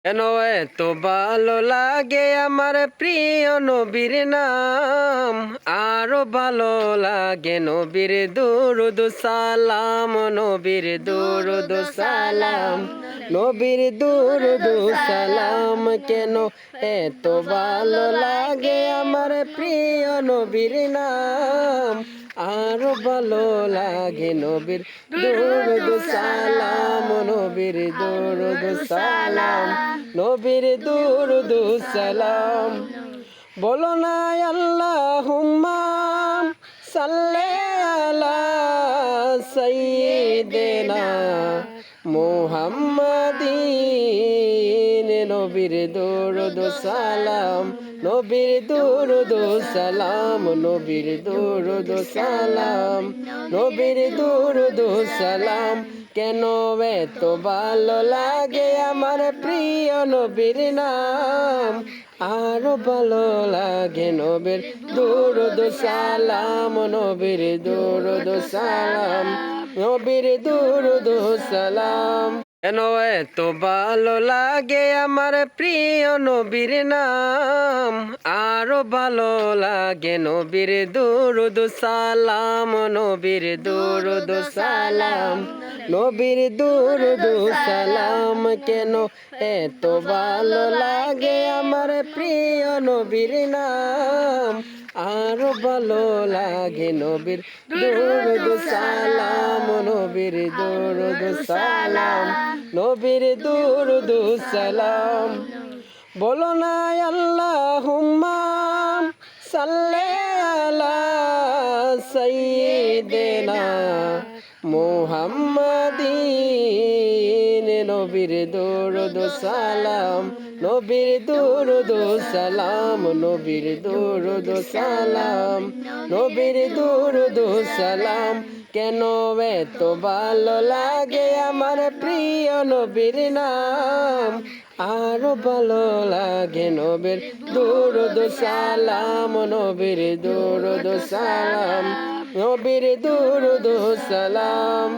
কেন এত ভালো লাগে আমার প্রিয় নবীর নাম, আরো ভালো লাগে নবীর দুরুদ সালাম, নবীর দুরুদ সালাম, নবীর দুরুদ সালাম। কেন এত ভালো লাগে আমার প্রিয় নবীর নাম, আরো ভালো লাগে নবীর দুরুদ সালাম, নবীর দুরুদ সালাম, নবীর দুরুদ সালাম। বলো না আল্লাহুম্মা সাল্লি আলা সাইয়্যিদিনা মুহাম্মাদিন, নবীর দুরুদ সালাম, নবীর দুরুদ সালাম, নবীর দুরুদ সালাম, নবীর দুরুদ সালাম। কেন এত ভালো লাগে আমার প্রিয় নবীর নাম, আরো ভালো লাগে নবীর দুরুদ সালাম, নবীর দুরুদ সালাম, নবীর দুরুদ সালাম। কেন এত ভালো লাগে আমার প্রিয় নবীর নাম, আরো ভালো লাগে নবীর দুরুদ সালাম, নবীর দুরুদ সালাম, নবীর দুরুদ সালাম। কেন এত ভালো লাগে আমার প্রিয় নবীর নাম, আরো ভালো লাগে নবীর দুরুদ সালাম, নবীর দুরুদ সালাম, নবীর দুরুদ সালাম। বলো না আল্লাহুম্মা সাল্লি আলা সাইয়্যিদিনা মুহাম্মাদিন, নবীর দুরুদ সালাম, নবীর দুরুদ সালাম, নবীর দুরুদ সালাম, নবীর দুরুদ সালাম। কেন এত ভালো লাগে আমার প্রিয় নবীর নাম, আরো ভালো লাগে নবীর দুরুদ সালাম, নবীর দুরুদ সালাম, নবীর দুরুদ সালাম।